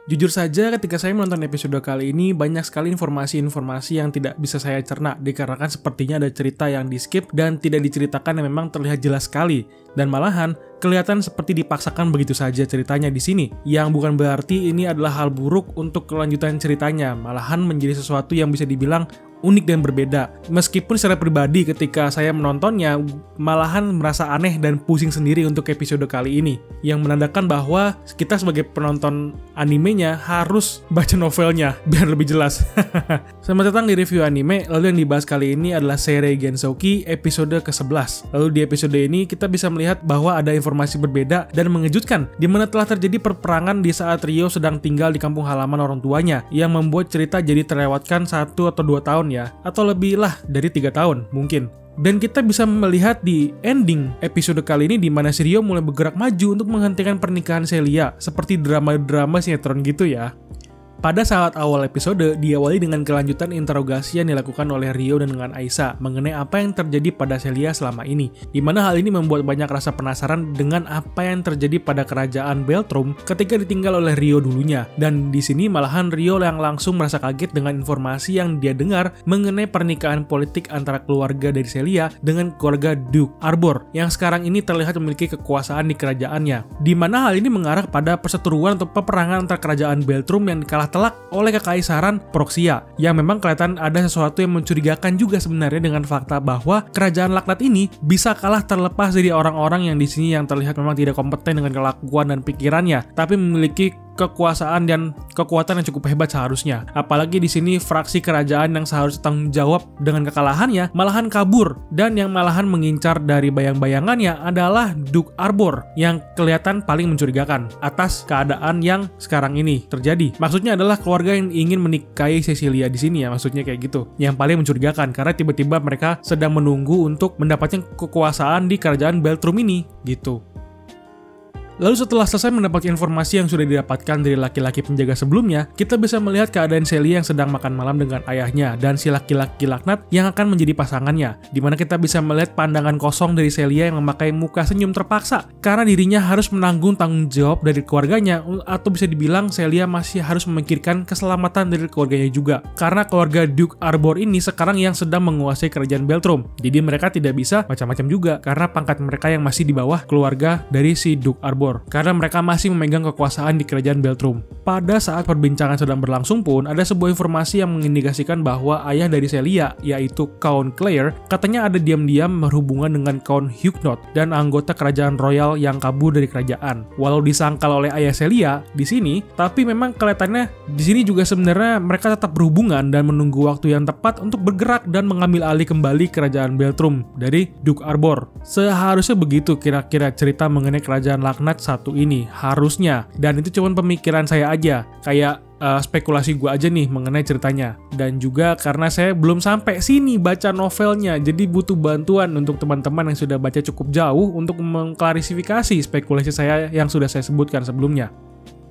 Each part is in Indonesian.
Jujur saja ketika saya menonton episode kali ini banyak sekali informasi-informasi yang tidak bisa saya cerna dikarenakan sepertinya ada cerita yang di-skip dan tidak diceritakan yang memang terlihat jelas sekali. Dan malahan kelihatan seperti dipaksakan begitu saja ceritanya di sini. Yang bukan berarti ini adalah hal buruk untuk kelanjutan ceritanya, malahan menjadi sesuatu yang bisa dibilang unik dan berbeda. Meskipun secara pribadi ketika saya menontonnya malahan merasa aneh dan pusing sendiri untuk episode kali ini, yang menandakan bahwa kita sebagai penonton animenya harus baca novelnya biar lebih jelas. Selamat datang di review anime. Lalu yang dibahas kali ini adalah Seirei Gensouki episode ke-11. Lalu di episode ini kita bisa melihat bahwa ada informasi berbeda dan mengejutkan di mana telah terjadi perperangan di saat Ryo sedang tinggal di kampung halaman orang tuanya, yang membuat cerita jadi terlewatkan 1 atau 2 tahun ya, atau lebih lah dari 3 tahun mungkin. Dan kita bisa melihat di ending episode kali ini di mana si Ryo mulai bergerak maju untuk menghentikan pernikahan Celia, seperti drama-drama sinetron gitu ya. Pada saat awal episode, diawali dengan kelanjutan interogasi yang dilakukan oleh Ryo dan dengan Aisa mengenai apa yang terjadi pada Celia selama ini. Di mana hal ini membuat banyak rasa penasaran dengan apa yang terjadi pada kerajaan Beltrum ketika ditinggal oleh Ryo dulunya. Dan di sini malahan Ryo yang langsung merasa kaget dengan informasi yang dia dengar mengenai pernikahan politik antara keluarga dari Celia dengan keluarga Duke Arbor yang sekarang ini terlihat memiliki kekuasaan di kerajaannya. Di mana hal ini mengarah pada perseteruan atau peperangan antara kerajaan Beltrum yang kalah telak oleh kekaisaran Proxia, yang memang kelihatan ada sesuatu yang mencurigakan juga sebenarnya dengan fakta bahwa kerajaan laknat ini bisa kalah terlepas dari orang-orang yang di sini yang terlihat memang tidak kompeten dengan kelakuan dan pikirannya, tapi memiliki kekuasaan dan kekuatan yang cukup hebat seharusnya. Apalagi di sini fraksi kerajaan yang seharusnya tanggung jawab dengan kekalahannya malahan kabur, dan yang malahan mengincar dari bayang-bayangannya adalah Duke Arbor yang kelihatan paling mencurigakan atas keadaan yang sekarang ini terjadi. Maksudnya adalah keluarga yang ingin menikahi Cecilia di sini ya, maksudnya kayak gitu. Yang paling mencurigakan karena tiba-tiba mereka sedang menunggu untuk mendapatkan kekuasaan di kerajaan Beltrum ini gitu. Lalu setelah selesai mendapatkan informasi yang sudah didapatkan dari laki-laki penjaga sebelumnya, kita bisa melihat keadaan Celia yang sedang makan malam dengan ayahnya dan si laki-laki laknat yang akan menjadi pasangannya, di mana kita bisa melihat pandangan kosong dari Celia yang memakai muka senyum terpaksa karena dirinya harus menanggung tanggung jawab dari keluarganya, atau bisa dibilang Celia masih harus memikirkan keselamatan dari keluarganya juga, karena keluarga Duke Arbor ini sekarang yang sedang menguasai kerajaan Beltrum. Jadi mereka tidak bisa macam-macam juga karena pangkat mereka yang masih di bawah keluarga dari si Duke Arbor, karena mereka masih memegang kekuasaan di kerajaan Beltrum. Pada saat perbincangan sedang berlangsung pun, ada sebuah informasi yang mengindikasikan bahwa ayah dari Celia, yaitu Count Claire, katanya ada diam-diam berhubungan dengan Count Huguenot dan anggota kerajaan royal yang kabur dari kerajaan. Walau disangkal oleh ayah Celia di sini, tapi memang kelihatannya di sini juga sebenarnya mereka tetap berhubungan dan menunggu waktu yang tepat untuk bergerak dan mengambil alih kembali kerajaan Beltrum dari Duke Arbor. Seharusnya begitu kira-kira cerita mengenai kerajaan laknat satu ini, harusnya. Dan itu cuma pemikiran saya aja, kayak spekulasi gue aja nih mengenai ceritanya. Dan juga karena saya belum sampai sini baca novelnya, jadi butuh bantuan untuk teman-teman yang sudah baca cukup jauh untuk mengklarifikasi spekulasi saya yang sudah saya sebutkan sebelumnya.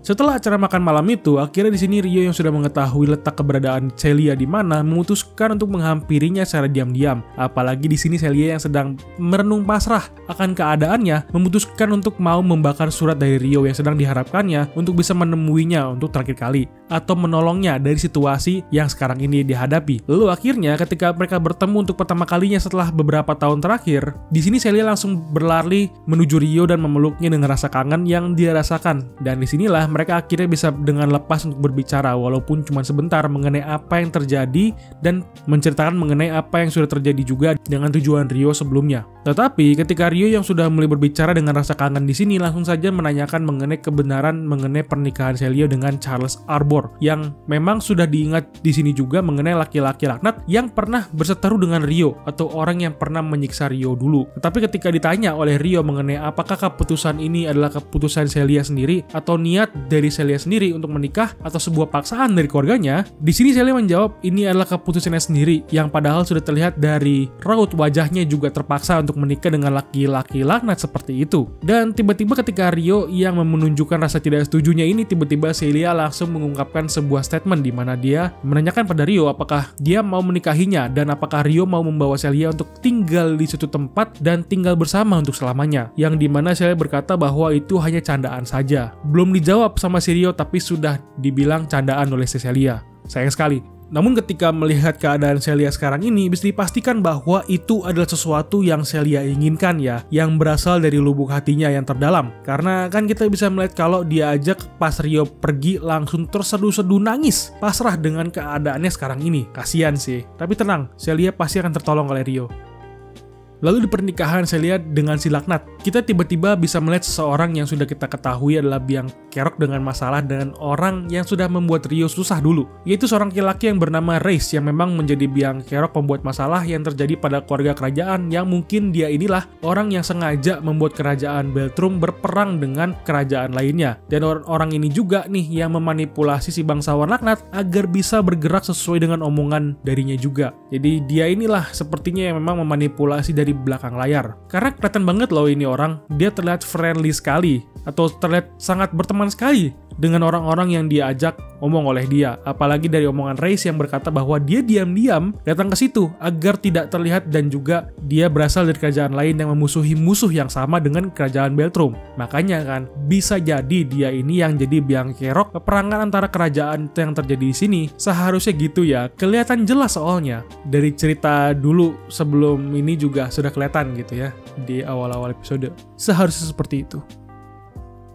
Setelah acara makan malam itu, akhirnya di sini Ryo yang sudah mengetahui letak keberadaan Celia di mana memutuskan untuk menghampirinya secara diam-diam. Apalagi di sini Celia yang sedang merenung pasrah akan keadaannya memutuskan untuk mau membakar surat dari Ryo yang sedang diharapkannya untuk bisa menemuinya untuk terakhir kali atau menolongnya dari situasi yang sekarang ini dihadapi. Lalu akhirnya ketika mereka bertemu untuk pertama kalinya setelah beberapa tahun terakhir, di sini Celia langsung berlari menuju Ryo dan memeluknya dengan rasa kangen yang dia rasakan. Dan disinilah mereka akhirnya bisa dengan lepas untuk berbicara walaupun cuma sebentar mengenai apa yang terjadi dan menceritakan mengenai apa yang sudah terjadi juga dengan tujuan Ryo sebelumnya. Tetapi ketika Ryo yang sudah mulai berbicara dengan rasa kangen di sini langsung saja menanyakan mengenai kebenaran mengenai pernikahan Celia dengan Charles Arbor, yang memang sudah diingat di sini juga mengenai laki-laki laknat yang pernah berseteru dengan Ryo atau orang yang pernah menyiksa Ryo dulu. Tetapi ketika ditanya oleh Ryo mengenai apakah keputusan ini adalah keputusan Celia sendiri atau niat dari Celia sendiri untuk menikah atau sebuah paksaan dari keluarganya, di sini Celia menjawab ini adalah keputusannya sendiri, yang padahal sudah terlihat dari raut wajahnya juga terpaksa untuk menikah dengan laki-laki laknat seperti itu. Dan tiba-tiba ketika Ryo yang menunjukkan rasa tidak setujunya ini, tiba-tiba Celia langsung mengungkapkan sebuah statement di mana dia menanyakan pada Ryo apakah dia mau menikahinya dan apakah Ryo mau membawa Celia untuk tinggal di suatu tempat dan tinggal bersama untuk selamanya, yang dimana Celia berkata bahwa itu hanya candaan saja. Belum dijawab dijawab sama si Rio tapi sudah dibilang candaan oleh si Celia. Sayang sekali. Namun ketika melihat keadaan Celia sekarang ini, bisa dipastikan bahwa itu adalah sesuatu yang Celia inginkan ya, yang berasal dari lubuk hatinya yang terdalam. Karena kan kita bisa melihat kalau dia ajak pas Rio pergi langsung terseduh-seduh nangis, pasrah dengan keadaannya sekarang ini. Kasian sih, tapi tenang, Celia pasti akan tertolong oleh Rio. Lalu di pernikahan Celia dengan si Laknat, kita tiba-tiba bisa melihat seseorang yang sudah kita ketahui adalah biang kerok dengan masalah dengan orang yang sudah membuat Rio susah dulu, yaitu seorang laki-laki yang bernama Reis yang memang menjadi biang kerok pembuat masalah yang terjadi pada keluarga kerajaan, yang mungkin dia inilah orang yang sengaja membuat kerajaan Beltrum berperang dengan kerajaan lainnya. Dan orang ini juga nih yang memanipulasi si bangsawan Laknat agar bisa bergerak sesuai dengan omongan darinya juga. Jadi dia inilah sepertinya yang memang memanipulasi dari belakang layar. Karena kelihatan banget loh ini orang, dia terlihat friendly sekali atau terlihat sangat berteman sekali dengan orang-orang yang diajak ngomong oleh dia. Apalagi dari omongan Reis yang berkata bahwa dia diam-diam datang ke situ agar tidak terlihat dan juga dia berasal dari kerajaan lain yang memusuhi musuh yang sama dengan kerajaan Beltrum. Makanya kan bisa jadi dia ini yang jadi biang kerok peperangan antara kerajaan yang terjadi di sini. Seharusnya gitu ya. Kelihatan jelas soalnya dari cerita dulu sebelum ini juga sudah kelihatan gitu ya di awal-awal episode. Seharusnya seperti itu.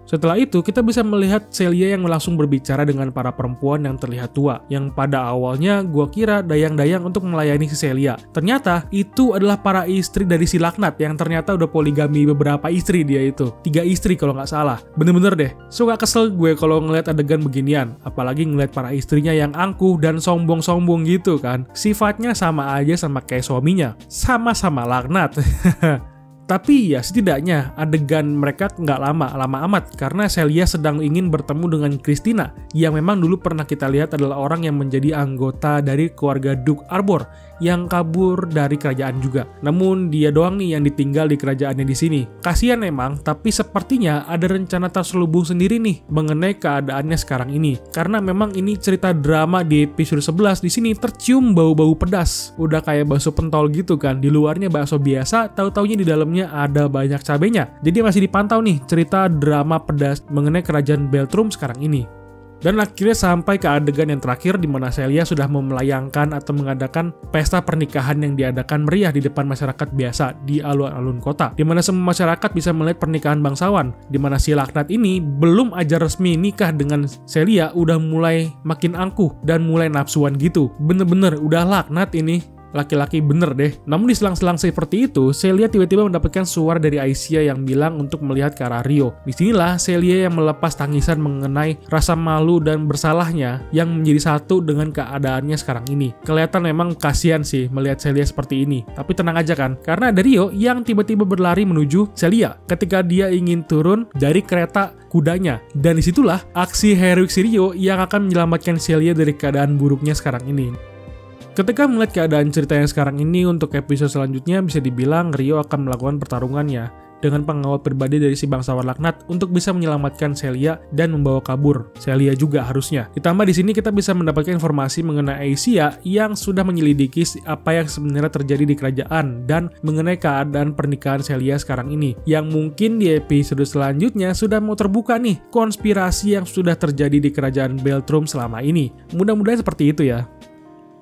Setelah itu, kita bisa melihat Celia yang langsung berbicara dengan para perempuan yang terlihat tua, yang pada awalnya gua kira dayang-dayang untuk melayani si Celia. Ternyata, itu adalah para istri dari si Laknat, yang ternyata udah poligami beberapa istri dia itu. 3 istri kalau nggak salah. Bener-bener deh, suka kesel gue kalau ngeliat adegan beginian. Apalagi ngeliat para istrinya yang angkuh dan sombong-sombong gitu kan. Sifatnya sama aja sama kayak suaminya. Sama-sama Laknat. Tapi ya setidaknya adegan mereka nggak lama amat karena Celia sedang ingin bertemu dengan Christina yang memang dulu pernah kita lihat adalah orang yang menjadi anggota dari keluarga Duke Arbor yang kabur dari kerajaan juga. Namun dia doang nih yang ditinggal di kerajaannya di sini. Kasian emang, tapi sepertinya ada rencana terselubung sendiri nih mengenai keadaannya sekarang ini. Karena memang ini cerita drama di episode 11 di sini tercium bau-bau pedas. Udah kayak bakso pentol gitu kan. Di luarnya bakso biasa, tahu-taunya di dalamnya ada banyak cabenya. Jadi masih dipantau nih cerita drama pedas mengenai kerajaan Beltrum sekarang ini. Dan akhirnya sampai ke adegan yang terakhir di mana Celia sudah melayangkan atau mengadakan pesta pernikahan yang diadakan meriah di depan masyarakat biasa di alun-alun kota. Di mana semua masyarakat bisa melihat pernikahan bangsawan. Di mana si Laknat ini belum aja resmi nikah dengan Celia udah mulai makin angkuh dan mulai nafsuan gitu. Bener-bener udah Laknat ini. Laki-laki bener deh. Namun di selang-selang seperti itu, Celia tiba-tiba mendapatkan suara dari Aicia yang bilang untuk melihat ke arah Rio. Disinilah Celia yang melepas tangisan mengenai rasa malu dan bersalahnya yang menjadi satu dengan keadaannya sekarang ini. Kelihatan memang kasihan sih melihat Celia seperti ini. Tapi tenang aja kan, karena ada Rio yang tiba-tiba berlari menuju Celia ketika dia ingin turun dari kereta kudanya. Dan disitulah aksi heroik si Rio yang akan menyelamatkan Celia dari keadaan buruknya sekarang ini. Ketika melihat keadaan cerita yang sekarang ini, untuk episode selanjutnya bisa dibilang Rio akan melakukan pertarungannya dengan pengawal pribadi dari si bangsawan Laknat untuk bisa menyelamatkan Celia dan membawa kabur Celia juga harusnya. Ditambah di sini kita bisa mendapatkan informasi mengenai Aicia yang sudah menyelidiki apa yang sebenarnya terjadi di kerajaan dan mengenai keadaan pernikahan Celia sekarang ini. Yang mungkin di episode selanjutnya sudah mau terbuka nih konspirasi yang sudah terjadi di kerajaan Beltrum selama ini. Mudah-mudahan seperti itu ya.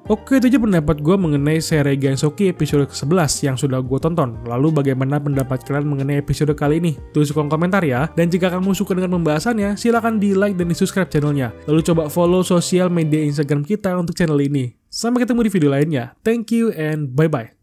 Oke, itu aja pendapat gue mengenai seri Gensokki episode ke-11 yang sudah gue tonton. Lalu bagaimana pendapat kalian mengenai episode kali ini? Tulis di kolom komentar ya. Dan jika kamu suka dengan pembahasannya, silahkan di like dan di subscribe channelnya. Lalu coba follow sosial media Instagram kita untuk channel ini. Sampai ketemu di video lainnya. Thank you and bye-bye.